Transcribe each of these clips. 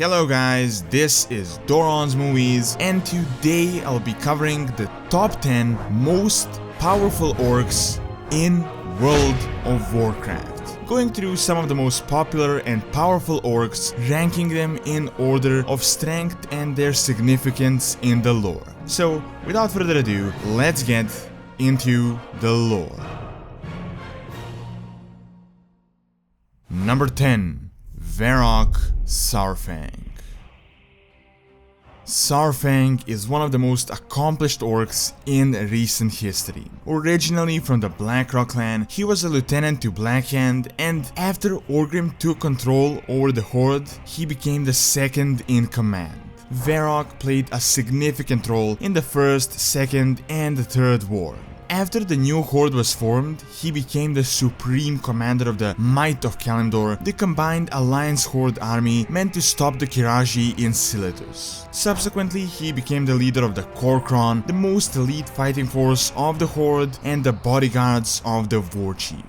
Hello guys, this is Doron's Movies, and today I'll be covering the top 10 most powerful orcs in World of Warcraft. Going through some of the most popular and powerful orcs, ranking them in order of strength and their significance in the lore. So, without further ado, let's get into the lore. Number 10. Varrock Saurfang. Saurfang is one of the most accomplished orcs in recent history. Originally from the Blackrock clan, he was a lieutenant to Blackhand, and after Orgrim took control over the Horde, he became the second in command. Varrock played a significant role in the first, second, and the third war. After the new Horde was formed, he became the supreme commander of the Might of Kalimdor, the combined Alliance Horde army meant to stop the Kiraji in Silitus. Subsequently, he became the leader of the Korkron, the most elite fighting force of the Horde and the bodyguards of the Warchief.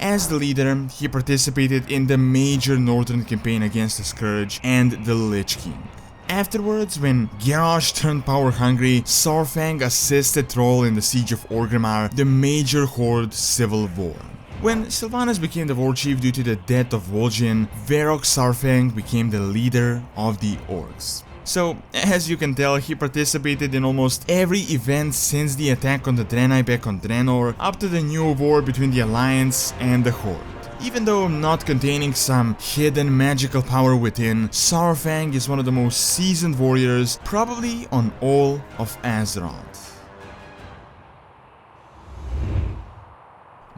As the leader, he participated in the major northern campaign against the Scourge and the Lich King. Afterwards, when Garrosh turned power-hungry, Saurfang assisted Troll in the siege of Orgrimmar, the major Horde civil war. When Sylvanas became the Warchief due to the death of Vol'jin, Varrock Saurfang became the leader of the Orcs. So, as you can tell, he participated in almost every event since the attack on the Draenei back on Draenor, up to the new war between the Alliance and the Horde. Even though not containing some hidden magical power within, Saurfang is one of the most seasoned warriors, probably on all of Azeroth.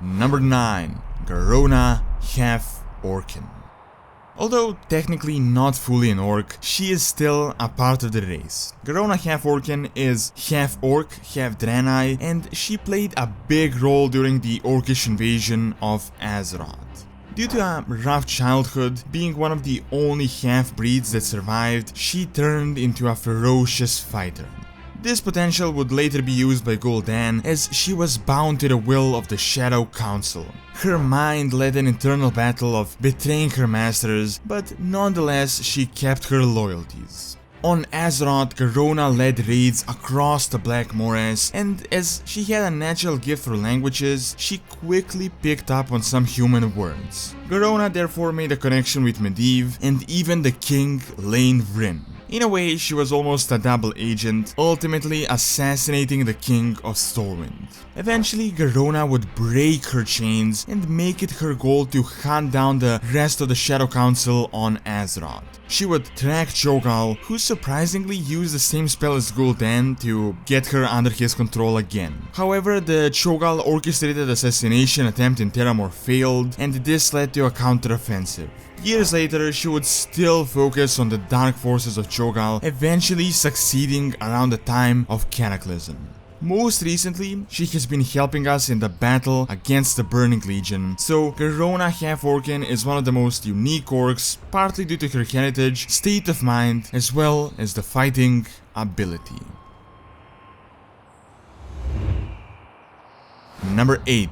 Number 9. Garrosh Hellscream. Although technically not fully an orc, she is still a part of the race. Garrosh Hellscream is half orc, half Draenei, and she played a big role during the orcish invasion of Azeroth. Due to a rough childhood, being one of the only half-breeds that survived, she turned into a ferocious fighter. This potential would later be used by Gul'dan, as she was bound to the will of the Shadow Council. Her mind led an internal battle of betraying her masters, but nonetheless she kept her loyalties. On Azeroth, Garrosh led raids across the Black Morass, and as she had a natural gift for languages, she quickly picked up on some human words. Garrosh therefore made a connection with Medivh and even the king Lane Vryn. In a way, she was almost a double agent, ultimately assassinating the king of Stormwind. Eventually, Garrosh would break her chains and make it her goal to hunt down the rest of the Shadow Council on Azeroth. She would track Cho'Gall, who surprisingly used the same spell as Gul'dan to get her under his control again. However, the Cho'Gall orchestrated assassination attempt in Terramore failed, and this led to a counteroffensive. Years later, she would still focus on the dark forces of Cho'Gall, eventually succeeding around the time of Cataclysm. Most recently, she has been helping us in the battle against the Burning Legion, so Garrosh Hellscream is one of the most unique orcs, partly due to her heritage, state of mind, as well as the fighting ability. Number 8.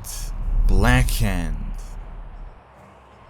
Blackhand.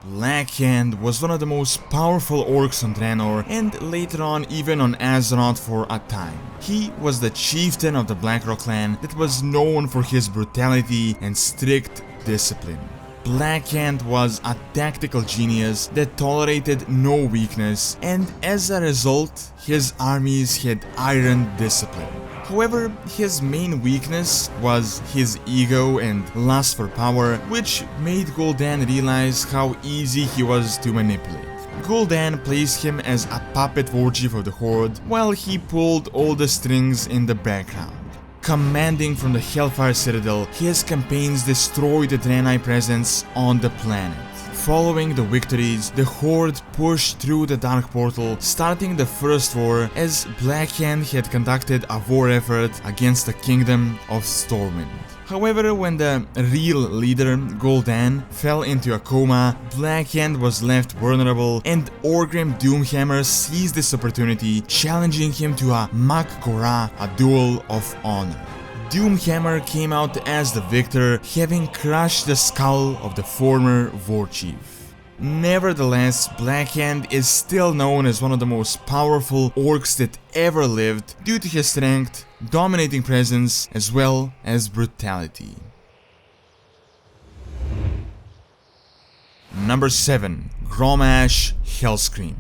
Blackhand was one of the most powerful orcs on Draenor, and later on even on Azeroth for a time. He was the chieftain of the Blackrock clan that was known for his brutality and strict discipline. Blackhand was a tactical genius that tolerated no weakness, and as a result, his armies had iron discipline. However, his main weakness was his ego and lust for power, which made Gul'dan realize how easy he was to manipulate. Gul'dan placed him as a puppet warchief of the Horde, while he pulled all the strings in the background. Commanding from the Hellfire Citadel, his campaigns destroyed the Draenei presence on the planet. Following the victories, the Horde pushed through the Dark Portal, starting the First War, as Blackhand had conducted a war effort against the Kingdom of Stormwind. However, when the real leader, Gul'dan, fell into a coma, Blackhand was left vulnerable, and Orgrim Doomhammer seized this opportunity, challenging him to a Mak Gorah, a duel of honor. Doomhammer came out as the victor, having crushed the skull of the former Warchief. Nevertheless, Blackhand is still known as one of the most powerful orcs that ever lived due to his strength, dominating presence, as well as brutality. Number 7. Grommash Hellscream.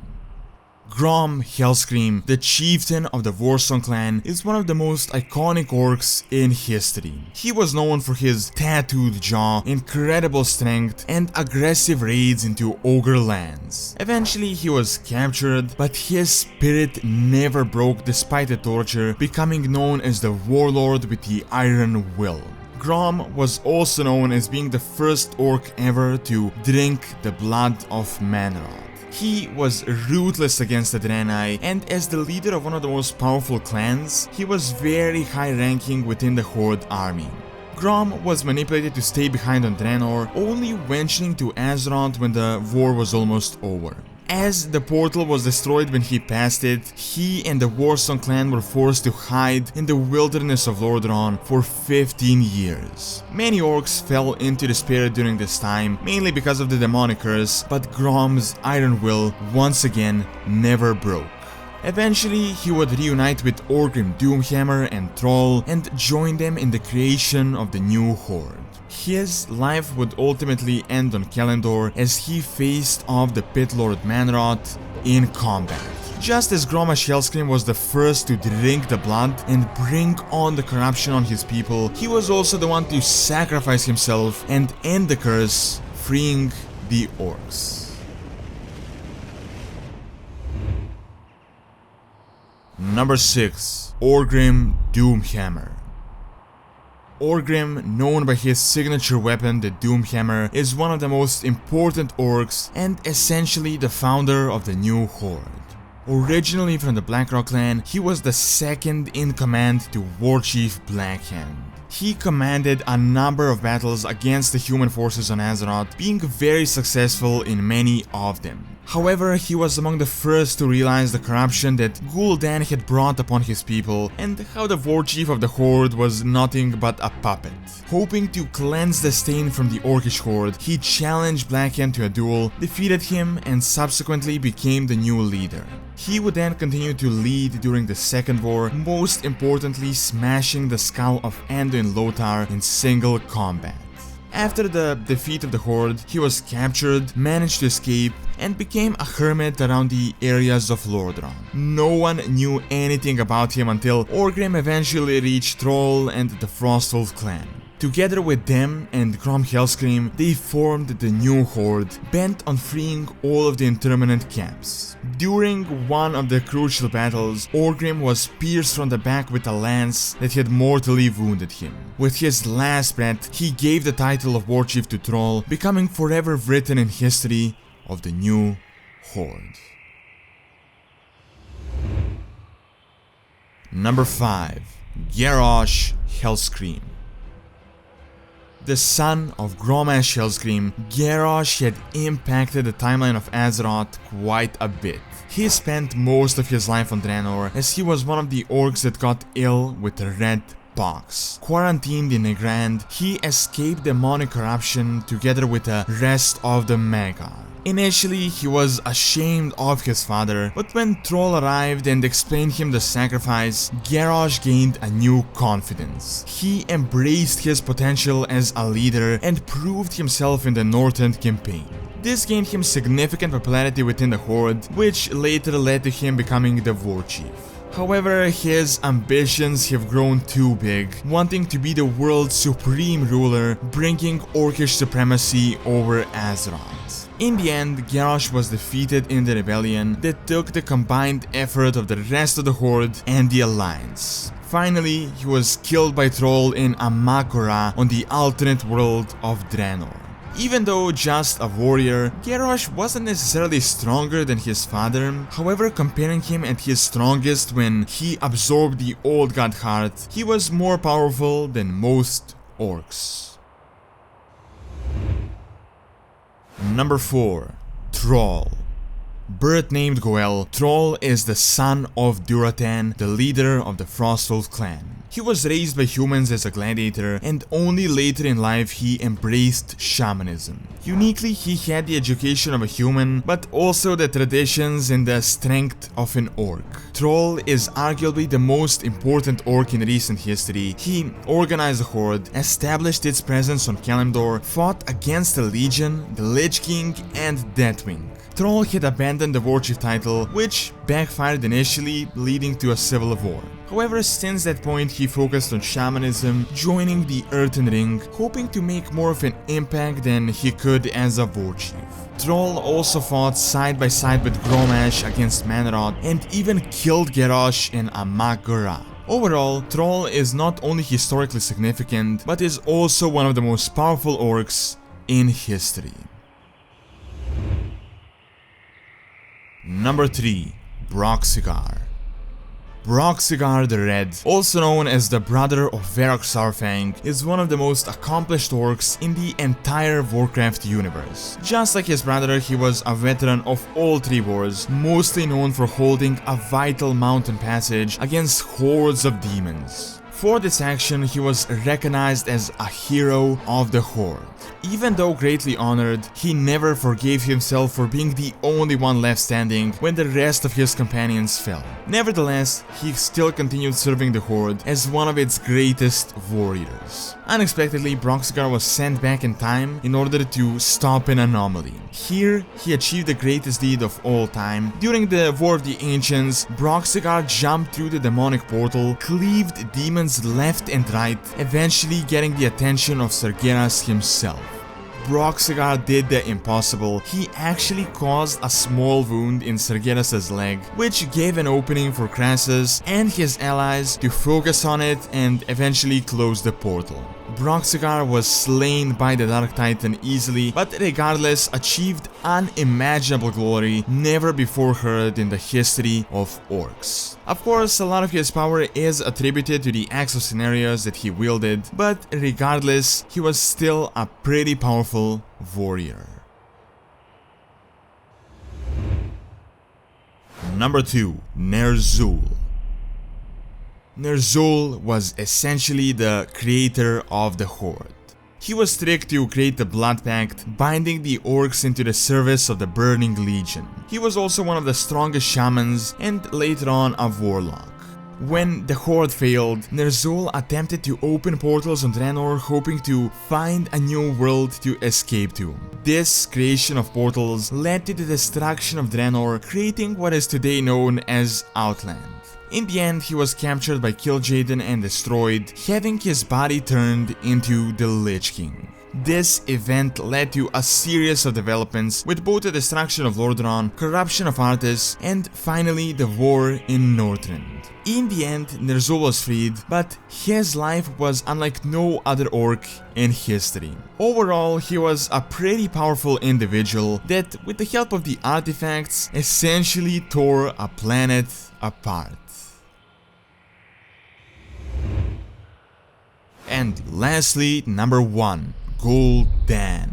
Grom Hellscream, the chieftain of the Warsong clan, is one of the most iconic orcs in history. He was known for his tattooed jaw, incredible strength, and aggressive raids into ogre lands. Eventually he was captured, but his spirit never broke despite the torture, becoming known as the warlord with the Iron Will. Grom was also known as being the first orc ever to drink the blood of Manroth. He was ruthless against the Draenei, and as the leader of one of the most powerful clans, he was very high ranking within the Horde army. Grom was manipulated to stay behind on Draenor, only venturing to Azeroth when the war was almost over. As the portal was destroyed when he passed it, he and the Warsong clan were forced to hide in the wilderness of Lordaeron for 15 years. Many orcs fell into despair during this time, mainly because of the demonic curse, but Grom's Iron Will once again never broke. Eventually, he would reunite with Orgrim Doomhammer and Troll and join them in the creation of the new Horde. His life would ultimately end on Kalimdor as he faced off the Pit Lord Manroth in combat. Just as Grommash Hellscream was the first to drink the blood and bring on the corruption on his people, he was also the one to sacrifice himself and end the curse, freeing the orcs. Number 6. Orgrim Doomhammer. Orgrim, known by his signature weapon, the Doomhammer, is one of the most important orcs and essentially the founder of the new Horde. Originally from the Blackrock clan, he was the second in command to Warchief Blackhand. He commanded a number of battles against the human forces on Azeroth, being very successful in many of them. However, he was among the first to realize the corruption that Gul'dan had brought upon his people, and how the Warchief of the Horde was nothing but a puppet. Hoping to cleanse the stain from the Orcish Horde, he challenged Blackhand to a duel, defeated him, and subsequently became the new leader. He would then continue to lead during the Second War, most importantly smashing the skull of Anduin Lothar in single combat. After the defeat of the Horde, he was captured, managed to escape, and became a hermit around the areas of Lordaeron. No one knew anything about him until Orgrim eventually reached Troll and the Frostwolf clan. Together with them and Grom Hellscream, they formed the new Horde, bent on freeing all of the interminate camps. During one of the crucial battles, Orgrim was pierced from the back with a lance that had mortally wounded him. With his last breath, he gave the title of Warchief to Troll, becoming forever written in history of the new Horde. Number 5. Garrosh Hellscream. The son of Grommash Hellscream, Garrosh had impacted the timeline of Azeroth quite a bit. He spent most of his life on Draenor, as he was one of the orcs that got ill with the Red Pox. Quarantined in Negrand, he escaped demonic corruption together with the rest of the Magar. Initially, he was ashamed of his father, but when Troll arrived and explained him the sacrifice, Garrosh gained a new confidence. He embraced his potential as a leader and proved himself in the Northern campaign. This gained him significant popularity within the Horde, which later led to him becoming the Warchief. However, his ambitions have grown too big, wanting to be the world's supreme ruler, bringing Orcish supremacy over Azeroth. In the end, Garrosh was defeated in the rebellion that took the combined effort of the rest of the Horde and the Alliance. Finally, he was killed by Troll in Amakora on the alternate world of Draenor. Even though just a warrior, Garrosh wasn't necessarily stronger than his father. However, comparing him at his strongest when he absorbed the Old God Heart, he was more powerful than most orcs. Number 4. Troll. Birth named Koel, Troll is the son of Duratan, the leader of the Frostwolf clan. He was raised by humans as a gladiator, and only later in life he embraced shamanism. Uniquely, he had the education of a human, but also the traditions and the strength of an orc. Troll is arguably the most important orc in recent history. He organized a horde, established its presence on Kalimdor, fought against the Legion, the Lich King, and Deathwing. Troll had abandoned the warchief title, which backfired initially, leading to a civil war. However, since that point he focused on shamanism, joining the Earthen Ring, hoping to make more of an impact than he could as a warchief. Troll also fought side by side with Grommash against Manroth, and even killed Garrosh in Amagora. Overall, Troll is not only historically significant, but is also one of the most powerful orcs in history. Number 3. Cigar. Cigar the Red, also known as the brother of Varrock Saurfang, is one of the most accomplished orcs in the entire Warcraft universe. Just like his brother, he was a veteran of all three wars, mostly known for holding a vital mountain passage against hordes of demons. For this action, he was recognized as a hero of the Horde. Even though greatly honored, he never forgave himself for being the only one left standing when the rest of his companions fell. Nevertheless, he still continued serving the Horde as one of its greatest warriors. Unexpectedly, Cigar was sent back in time in order to stop an anomaly. Here, he achieved the greatest deed of all time. During the War of the Ancients, Cigar jumped through the demonic portal, cleaved demons left and right, eventually getting the attention of Sargeras himself. Cigar did the impossible. He actually caused a small wound in Sargeras' leg, which gave an opening for Crassus and his allies to focus on it and eventually close the portal. Cigar was slain by the Dark Titan easily, but regardless achieved unimaginable glory never before heard in the history of orcs. Of course, a lot of his power is attributed to the Axe of Scenarios that he wielded, but regardless, he was still a pretty powerful warrior. Number 2. NER Zhul. NER Zhul was essentially the creator of the Horde. He was tricked to create the Blood Pact, binding the orcs into the service of the Burning Legion. He was also one of the strongest shamans and later on a warlock. When the Horde failed, NER Zhul attempted to open portals on Draenor, hoping to find a new world to escape to. This creation of portals led to the destruction of Draenor, creating what is today known as Outland. In the end, he was captured by Kil'jaeden and destroyed, having his body turned into the Lich King. This event led to a series of developments, with both the destruction of Lordaeron, corruption of Arthas, and finally the war in Northrend. In the end, NER Zhul was freed, but his life was unlike no other orc in history. Overall, he was a pretty powerful individual that, with the help of the artifacts, essentially tore a planet apart. And lastly, number 1, Gul'dan.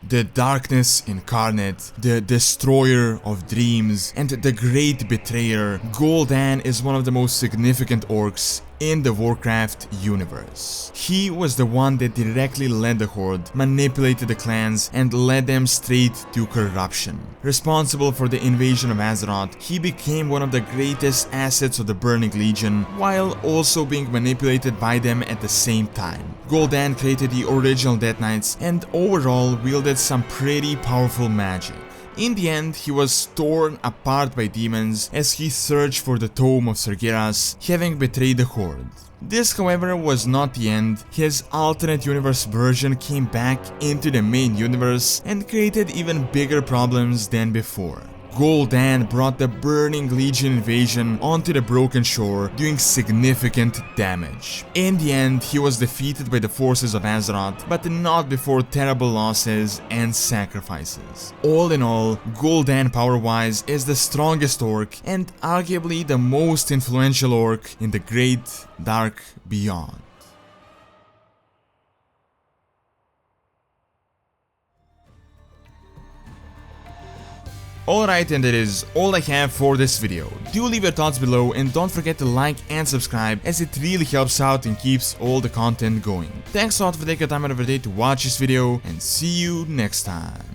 The darkness incarnate, the destroyer of dreams, and the great betrayer, Gul'dan is one of the most significant orcs in the Warcraft universe. He was the one that directly led the Horde, manipulated the clans, and led them straight to corruption. Responsible for the invasion of Azeroth, he became one of the greatest assets of the Burning Legion, while also being manipulated by them at the same time. Gul'dan created the original Death Knights and overall wielded some pretty powerful magic. In the end, he was torn apart by demons as he searched for the Tome of Sargeras, having betrayed the Horde. This, however, was not the end. His alternate universe version came back into the main universe and created even bigger problems than before. Gul'dan brought the Burning Legion invasion onto the Broken Shore, doing significant damage. In the end, he was defeated by the forces of Azeroth, but not before terrible losses and sacrifices. All in all, Gul'dan power-wise is the strongest orc and arguably the most influential orc in the Great Dark Beyond. Alright, and that is all I have for this video. Do leave your thoughts below and don't forget to like and subscribe, as it really helps out and keeps all the content going. Thanks a lot for taking your time out of your day to watch this video, and see you next time.